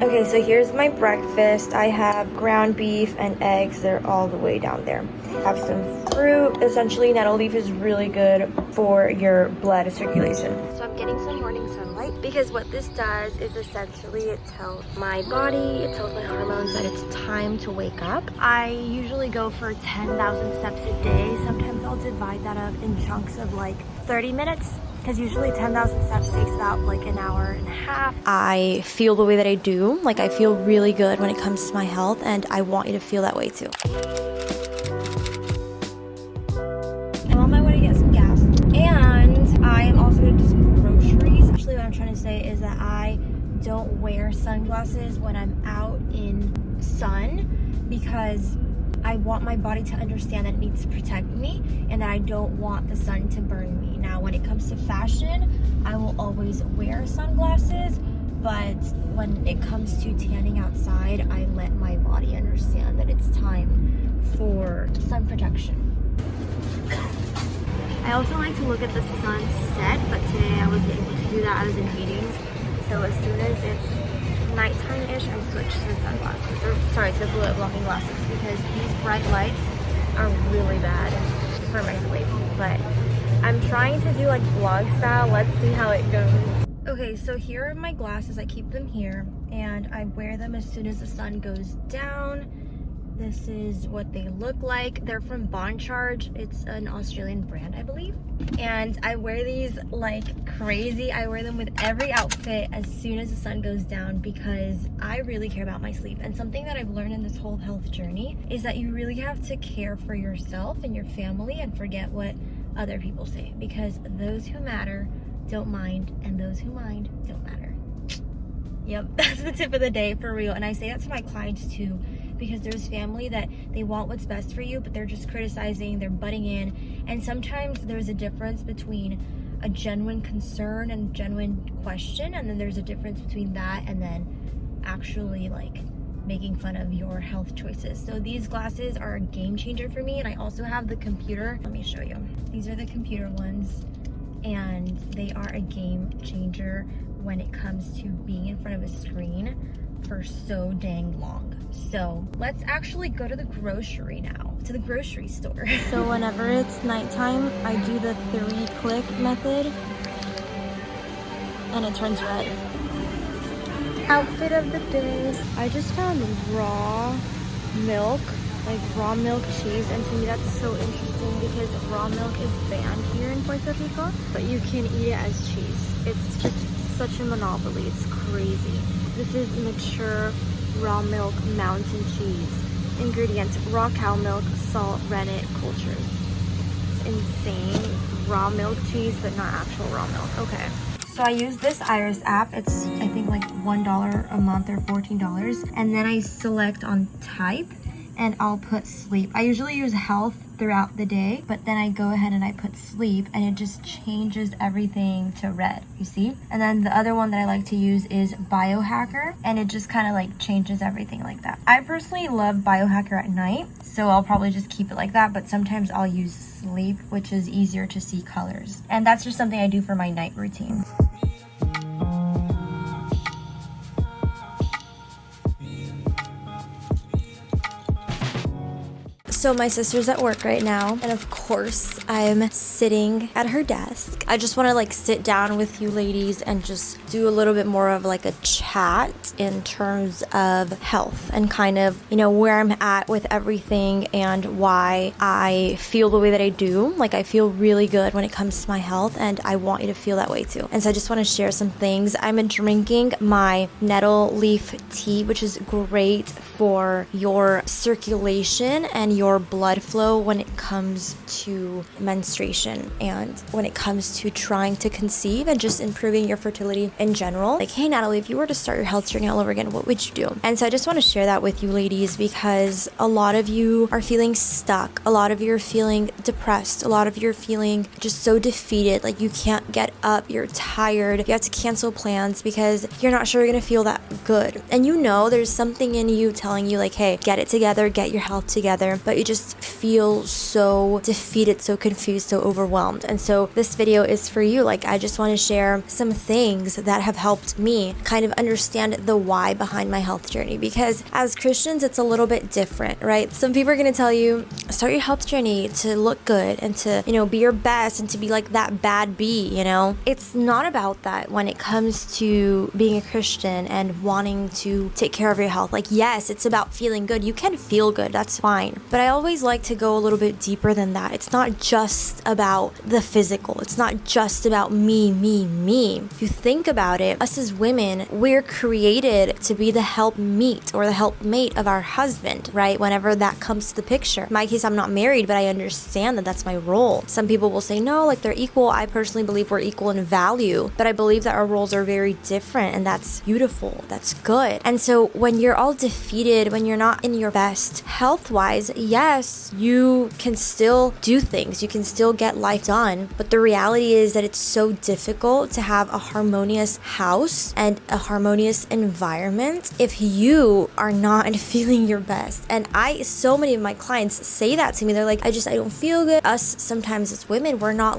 Okay, so here's my breakfast. I have ground beef and eggs. They're all the way down there. Have some fruit. Essentially, nettle leaf is really good for your blood circulation. So I'm getting some morning sunlight because what this does is essentially it tells my body, it tells my hormones that it's time to wake up. I usually go for 10,000 steps a day. Sometimes I'll divide that up in chunks of like 30 minutes. Because usually 10,000 steps takes about like an hour and a half. I feel the way that I do. Like I feel really good when it comes to my health, and I want you to feel that way too. I'm on my way to get some gas. And I am also going to do some groceries. Actually, what I'm trying to say is that I don't wear sunglasses when I'm out in sun because I want my body to understand that it needs to protect me and that I don't want the sun to burn me. Now, when it comes to fashion, I will always wear sunglasses, but when it comes to tanning outside, I let my body understand that it's time for sun protection. I also like to look at the sunset, but today I wasn't able to do that. I was in meetings, so as soon as it's nighttime-ish, I switch to sunglasses, or sorry, to blue blocking glasses, because these bright lights are really bad for my sleep. But I'm trying to do like vlog style. Let's see how it goes. Okay, so here are my glasses. I keep them here, and I wear them as soon as the sun goes down. This is what they look like. They're from Bond Charge. It's an Australian brand, I believe. And I wear these like crazy. I wear them with every outfit as soon as the sun goes down because I really care about my sleep. And something that I've learned in this whole health journey is that you really have to care for yourself and your family and forget what other people say, because those who matter don't mind, and those who mind don't matter. Yep, that's the tip of the day for real. And I say that to my clients too, because there's family that they want what's best for you, but they're just criticizing, they're butting in. And sometimes there's a difference between a genuine concern and genuine question, and then there's a difference between that and then actually like making fun of your health choices. So these glasses are a game changer for me. And I also have the computer. Let me show you. These are the computer ones, and they are a game changer when it comes to being in front of a screen for so dang long. So let's actually go to the grocery now, to the grocery store. So whenever it's nighttime, I do the 3-click method and it turns red. Outfit of the day. I just found raw milk, like raw milk cheese, and to me that's so interesting because raw milk is banned here in Puerto Rico, but you can eat it as cheese. It's just such a monopoly. It's crazy. This is mature raw milk mountain cheese. Ingredients: raw cow milk, salt, rennet, cultures. It's insane. Raw milk cheese, but not actual raw milk. Okay. So I use this Iris app. It's I think like $1 a month or $14. And then I select on type and I'll put sleep. I usually use health throughout the day, but then I go ahead and I put sleep and it just changes everything to red, you see? And then the other one that I like to use is biohacker, and it just kind of like changes everything like that. I personally love biohacker at night, so I'll probably just keep it like that, but sometimes I'll use sleep, which is easier to see colors. And that's just something I do for my night routine. So my sister's at work right now, and of course I'm sitting at her desk. I just want to like sit down with you ladies and just do a little bit more of like a chat in terms of health and kind of, you know, where I'm at with everything and why I feel the way that I do. Like I feel really good when it comes to my health, and I want you to feel that way too. And so I just want to share some things. I'm drinking my nettle leaf tea, which is great for your circulation and your blood flow when it comes to menstruation and when it comes to trying to conceive and just improving your fertility in general. Like, hey Natalie, if you were to start your health journey all over again, what would you do? And so I just want to share that with you ladies, because a lot of you are feeling stuck. A lot of you are feeling depressed. A lot of you are feeling just so defeated. Like you can't get up. You're tired. You have to cancel plans because you're not sure you're going to feel that good. And you know there's something in you telling you like, hey, get it together, get your health together, but you just feel so defeated, so confused, so overwhelmed. And so this video is for you. Like, I just want to share some things that have helped me kind of understand the why behind my health journey, because as Christians, it's a little bit different, right? Some people are going to tell you, start your health journey to look good and to, be your best and to be like that bad bee, It's not about that when it comes to being a Christian and wanting to take care of your health. Like, yes, it's about feeling good. You can feel good, that's fine. But I always like to go a little bit deeper than that. It's not just about the physical. It's not just about me. If you think about it, us as women, we're created to be the helpmeet or the helpmate of our husband, right? Whenever that comes to the picture. In my case, I'm not married, but I understand that that's my role. Some people will say, no, like they're equal. I personally believe we're equal in value, but I believe that our roles are very different, and that's beautiful. That's good. And so when you're all defeated, when you're not in your best health-wise, yes, you can still do things. You can still get life done, but the reality is that it's so difficult to have a harmonious house and a harmonious environment if you are not feeling your best. And so many of my clients say that to me. They're like, I don't feel good. Us sometimes as women, we're not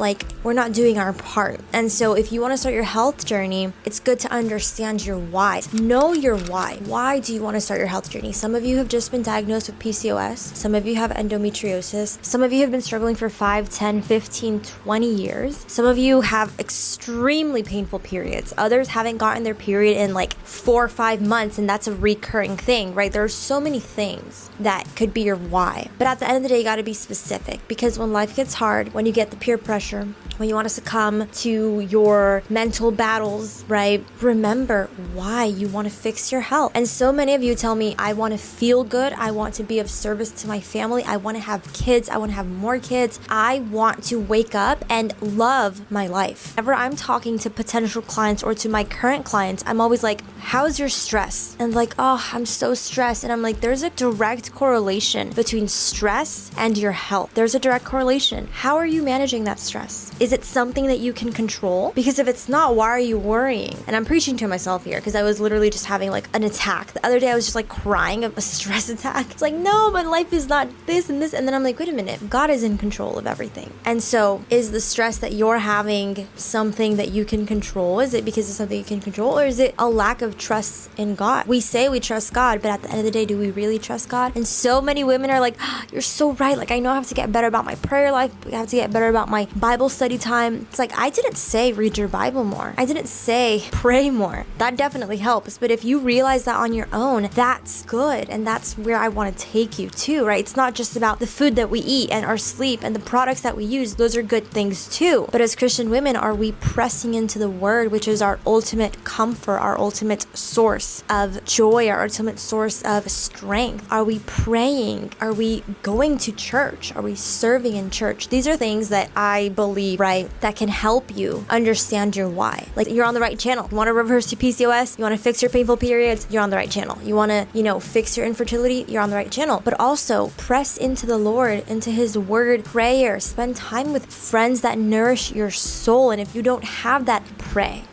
doing our part. And so if you want to start your health journey, it's good to understand your why. Know your why. Why do you want to start your health journey? Some of you have just been diagnosed with PCOS. Some of you have endometriosis. Some of you have been struggling for 5, 10, 15, 20 years. Some of you have extremely painful periods. Others haven't gotten their period in like 4 or 5 months, and that's a recurring thing, right? There are so many things that could be your why. But at the end of the day, you got to be specific, because when life gets hard, when you get the peer pressure, when you want to succumb to your mental battles, right? Remember why you want to fix your health. And so many of you tell me, I want to feel good. I want to be of service to my family. I want to have kids. I want to have more kids. I want to wake up and love my life. Whenever I'm talking to potential clients or to my current clients, I'm always like, how's your stress? And like, oh, I'm so stressed. And I'm like, there's a direct correlation between stress and your health. There's a direct correlation. How are you managing that stress? Is it something that you can control? Because if it's not, why are you worrying? And I'm preaching to myself here, because I was literally just having like an attack. The other day I was just like crying of a stress attack. It's like, no, but life is not this and this. And then I'm like, wait a minute, God is in control of everything. And so is the stress that you're having something that you can control? Is it because of something you can control, or is it a lack of trust in God? We say we trust God, but at the end of the day, do we really trust God? And so many women are like, oh, you're so right. Like, I know I have to get better about my prayer life. I have to get better about my Bible study time. It's like, I didn't say read your Bible more. I didn't say pray more. That definitely helps. But if you realize that on your own, that's good. And that's where I want to take you to, right? It's not just about the food that we eat and our sleep and the products that we use. Those are good things too. But as Christian women, are we pressing into the word, which is our ultimate comfort, our ultimate source of joy, our ultimate source of strength? Are we praying? Are we going to church? Are we serving in church? These are things that I believe, right, that can help you understand your why. Like, you're on the right channel. You want to reverse your PCOS? You want to fix your painful periods? You're on the right channel. You want to, fix your infertility? You're on the right channel. But also press into the Lord, into His word, prayer, spend time with friends that nourish your soul. And if you don't have that, pray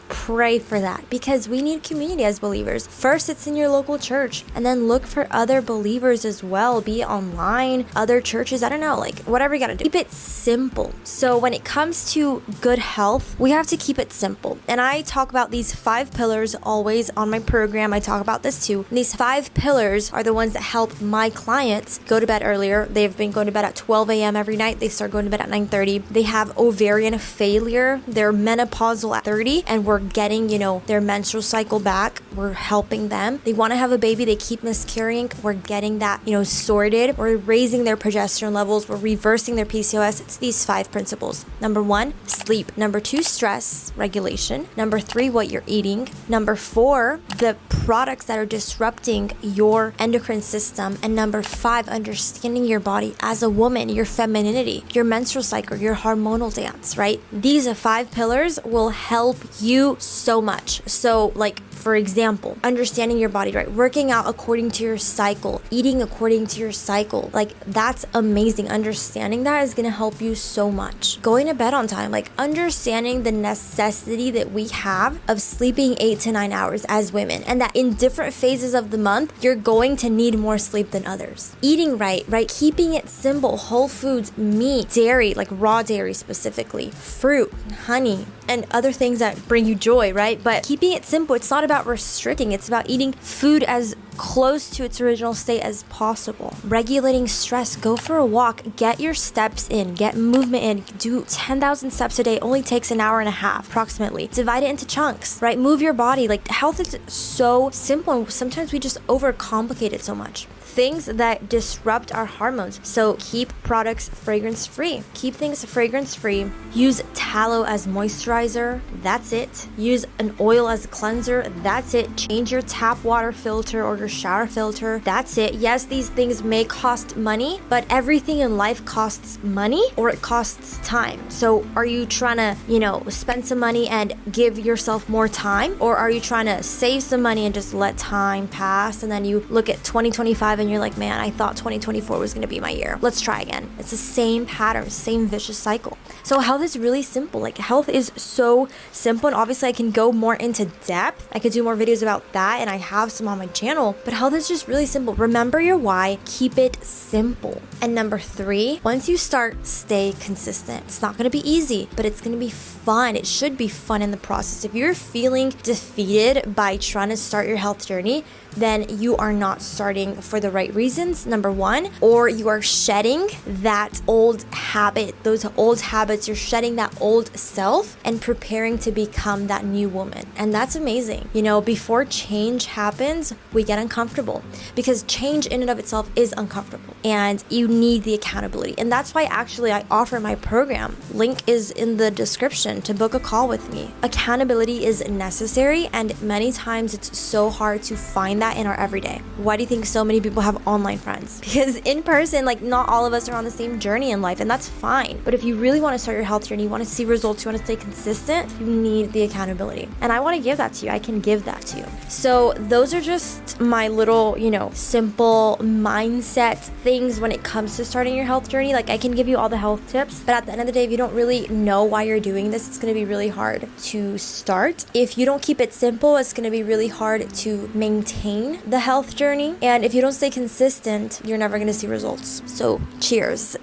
for that, because we need community as believers. First, it's in your local church, and then look for other believers as well. Be it online, other churches, I don't know, like whatever you gotta do. Keep it simple. So when it comes to good health, we have to keep it simple. And I talk about these 5 pillars always on my program. I talk about this too. And these 5 pillars are the ones that help my clients go to bed earlier. They've been going to bed at 12 a.m. every night. They start going to bed at 9:30. They have ovarian failure. They're menopausal at 30, and we're getting, their menstrual cycle back. We're helping them. They want to have a baby. They keep miscarrying. We're getting that, sorted. We're raising their progesterone levels. We're reversing their PCOS. It's these 5 principles. Number 1, sleep. Number 2, stress regulation. Number 3, what you're eating. Number 4, the products that are disrupting your endocrine system. And number 5, understanding your body as a woman, your femininity, your menstrual cycle, your hormonal dance, right? These 5 pillars will help you so much. So like For example, understanding your body, right? Working out according to your cycle, eating according to your cycle. Like, that's amazing. Understanding that is going to help you so much. Going to bed on time, like understanding the necessity that we have of sleeping 8 to 9 hours as women, and that in different phases of the month, you're going to need more sleep than others. Eating right? Keeping it simple, whole foods, meat, dairy, like raw dairy specifically, fruit, honey, and other things that bring you joy, right? But keeping it simple, it's not about restricting, it's about eating food as close to its original state as possible. Regulating stress, go for a walk, get your steps in, get movement in, do 10,000 steps a day, only takes an hour and a half approximately. Divide it into chunks, right? Move your body. Like, health is so simple, and sometimes we just overcomplicate it so much. Things that disrupt our hormones. So keep products fragrance free. Keep things fragrance free. Use tallow as moisturizer. That's it. Use an oil as a cleanser. That's it. Change your tap water filter or your shower filter. That's it. Yes, these things may cost money, but everything in life costs money or it costs time. So are you trying to, spend some money and give yourself more time? Or are you trying to save some money and just let time pass? And then you look at 2025 and you're like, man, I thought 2024 was going to be my year. Let's try again. It's the same pattern, same vicious cycle. So health is really simple. Like, health is so simple, and obviously I can go more into depth. I could do more videos about that, and I have some on my channel, but health is just really simple. Remember your why, keep it simple. And number 3, once you start, stay consistent. It's not going to be easy, but it's going to be fun. It should be fun in the process. If you're feeling defeated by trying to start your health journey, then you are not starting for the right reasons, number 1, or you are shedding that old habit, those old habits, you're shedding that old self and preparing to become that new woman. And that's amazing. Before change happens, we get uncomfortable because change in and of itself is uncomfortable and you need the accountability. And that's why actually I offer my program. Link is in the description to book a call with me. Accountability is necessary, and many times it's so hard to find that in our everyday. Why do you think so many people have online friends? Because in person, not all of us are on the same journey in life, and that's fine. But if you really want to start your health journey, you want to see results, you want to stay consistent, you need the accountability. And I want to give that to you. I can give that to you. So those are just my little, simple mindset things when it comes to starting your health journey. I can give you all the health tips, but at the end of the day, if you don't really know why you're doing this, it's going to be really hard to start. If you don't keep it simple, it's going to be really hard to maintain the health journey. And if you don't stay consistent, you're never going to see results. So cheers.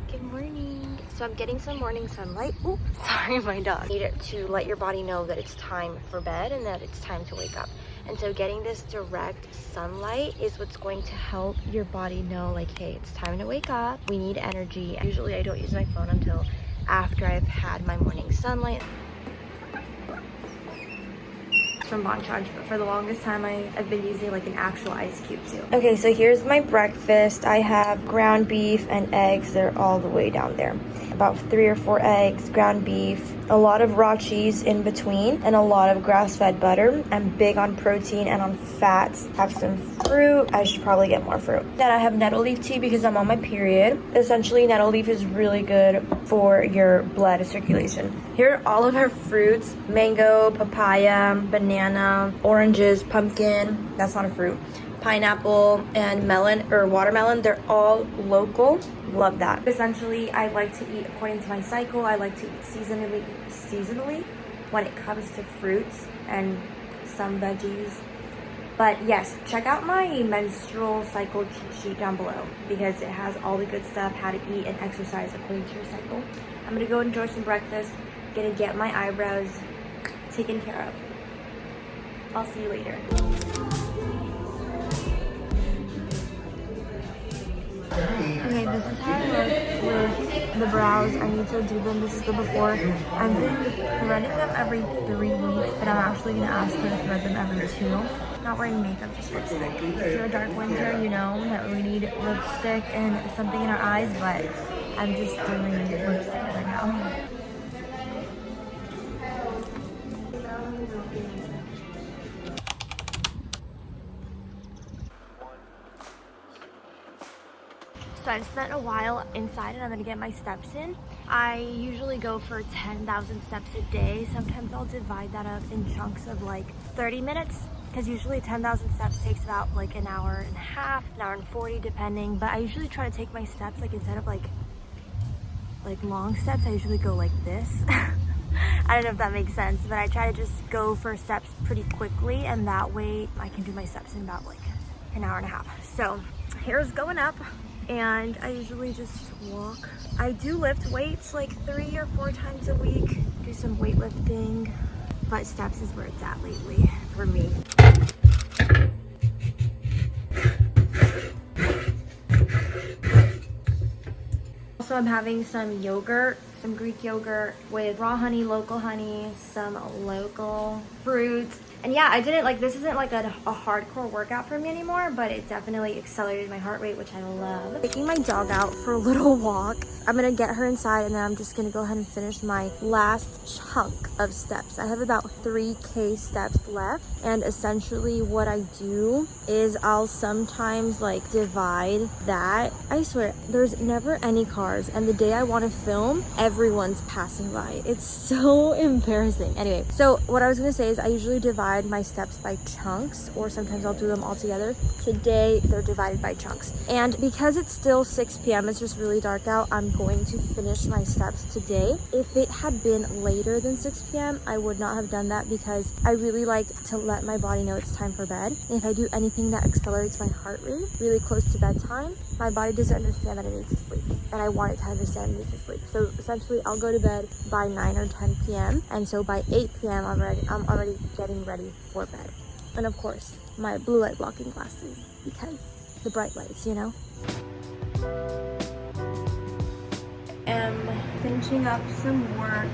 Good morning. So I'm getting some morning sunlight. Ooh, sorry, my dog. You need to let your body know that it's time for bed and that it's time to wake up. And so getting this direct sunlight is what's going to help your body know, hey, it's time to wake up. We need energy. Usually I don't use my phone until after I've had my morning sunlight. From Bon Charge, but for the longest time I've been using an actual ice cube too. Okay, so here's my breakfast. I have ground beef and eggs. They're all the way down there. About 3 or 4 eggs, ground beef, a lot of raw cheese in between, and a lot of grass-fed butter. I'm big on protein and on fats. Have some fruit. I should probably get more fruit. Then I have nettle leaf tea because I'm on my period. Essentially, nettle leaf is really good for your blood circulation. Here are all of our fruits: mango, papaya, banana, oranges, pumpkin. That's not a fruit. Pineapple and melon or watermelon. They're all local. Love that. Essentially, I like to eat according to my cycle. I like to eat seasonally when it comes to fruits and some veggies. But yes, check out my menstrual cycle cheat sheet down below because it has all the good stuff, how to eat and exercise according to your cycle. I'm gonna go enjoy some breakfast, gonna get my eyebrows taken care of. I'll see you later. Okay, this is how I look with the brows. I need to do them. This is the before. I've been threading them every 3 weeks, but I'm actually going to ask her to thread them every 2. Not wearing makeup, just lipstick. If you're a dark winter, you know that we need lipstick and something in our eyes, but I'm just doing lipstick right now. So I've spent a while inside and I'm gonna get my steps in. I usually go for 10,000 steps a day. Sometimes I'll divide that up in chunks of like 30 minutes because usually 10,000 steps takes about like an hour and a half, an hour and 40 depending. But I usually try to take my steps like instead of like long steps, I usually go like this. I don't know if that makes sense, but I try to just go for steps pretty quickly and that way I can do my steps in about like an hour and a half. So hair's going up and I usually just walk. I do lift weights like 3 or 4 times a week, do some weightlifting, but steps is where it's at lately for me. Also, I'm having some yogurt, some Greek yogurt with raw honey, local honey, some local fruits. And yeah, I didn't like, this isn't like a hardcore workout for me anymore, but it definitely accelerated my heart rate, which I love. Taking my dog out for a little walk. I'm gonna get her inside and then I'm just gonna go ahead and finish my last chunk of steps. I have about 3K steps left. And essentially what I do is I'll sometimes like divide that. I swear, there's never any cars. And the day I wanna film, everyone's passing by. It's so embarrassing. Anyway, so what I was gonna say is I usually divide my steps by chunks, or sometimes I'll do them all together. Today, they're divided by chunks. And because it's still 6 p.m., it's just really dark out, I'm going to finish my steps today. If it had been later than 6 p.m., I would not have done that because I really like to let my body know it's time for bed. And if I do anything that accelerates my heart rate really close to bedtime, my body doesn't understand that it needs to sleep. And I want it to understand it needs to sleep. So essentially, I'll go to bed by 9 or 10 p.m. And so by 8 p.m., I'm already getting ready for bed. And of course, my blue light blocking glasses because the bright lights, you know? I'm finishing up some work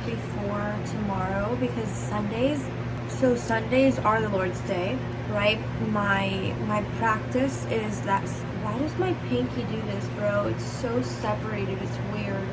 before tomorrow because Sundays are the Lord's Day, right? My practice is that, why does my pinky do this, bro? It's so separated, it's weird.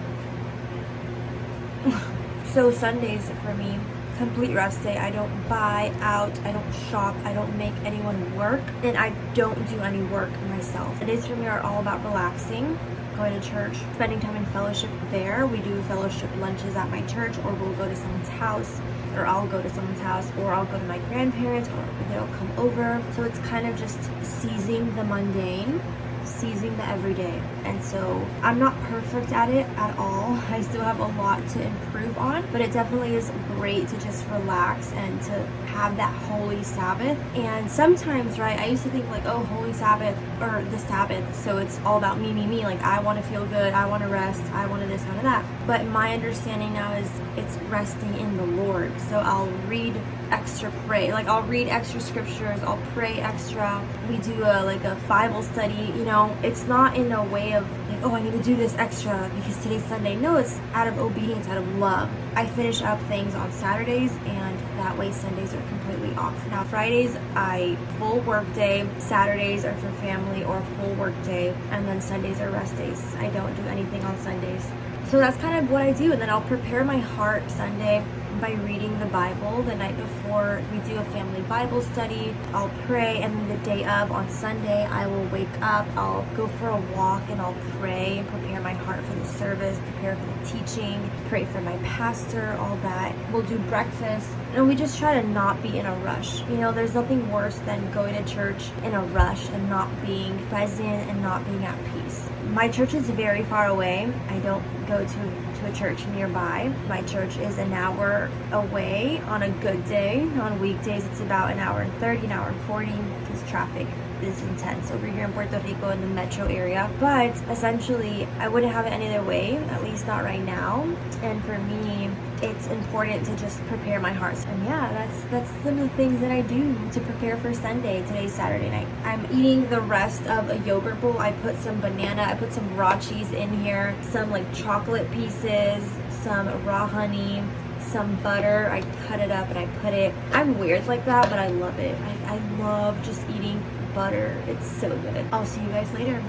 So Sundays for me, complete rest day. I don't buy out, I don't shop, I don't make anyone work, and I don't do any work myself. The days for me are all about relaxing, going to church, spending time in fellowship there. We do fellowship lunches at my church, or we'll go to someone's house, or I'll go to someone's house, or I'll go to my grandparents, or they'll come over. So it's kind of just seizing the mundane, seizing the everyday. And so I'm not perfect at it at all. I still have a lot to improve on, but it definitely is great to just relax and to have that holy Sabbath. And sometimes, right, I used to think like, oh, holy Sabbath, or the Sabbath, so it's all about me, like I want to feel good, I want to rest, I want to this, I want to that. But my understanding now is it's resting in the Lord. So I'll read extra, I'll read extra scriptures, I'll pray extra. We do a Bible study, you know. It's not in a way of like, oh, I need to do this extra because today's Sunday. No, it's out of obedience, out of love. I finish up things on Saturdays, and that way Sundays are completely off. Now Fridays, I full work day. Saturdays are for family or full work day, and then Sundays are rest days. I don't do anything on Sundays. So that's kind of what I do. And then I'll prepare my heart Sunday by reading the Bible. The night before, we do a family Bible study. I'll pray, and then the day of, on Sunday, I will wake up, I'll go for a walk, and I'll pray and prepare my heart for the service, prepare for the teaching, pray for my pastor, all that. We'll do breakfast, and we just try to not be in a rush. You know, there's nothing worse than going to church in a rush and not being present and not being at peace. My church is very far away. I don't go to a church nearby. My church is an hour away on a good day. On weekdays, it's about an hour and 30, an hour and 40, because traffic is intense over here in Puerto Rico in the metro area. But essentially, I wouldn't have it any other way, at least not right now. And for me, it's important to just prepare my heart. And yeah, that's some of the things that I do to prepare for Sunday. Today's Saturday night. I'm eating the rest of a yogurt bowl. I put some banana, I put some raw cheese in here, some like chocolate pieces, some raw honey, some butter. I cut it up and I put it. I'm weird like that, but I love it. I love just eating butter. It's so good. I'll see you guys later.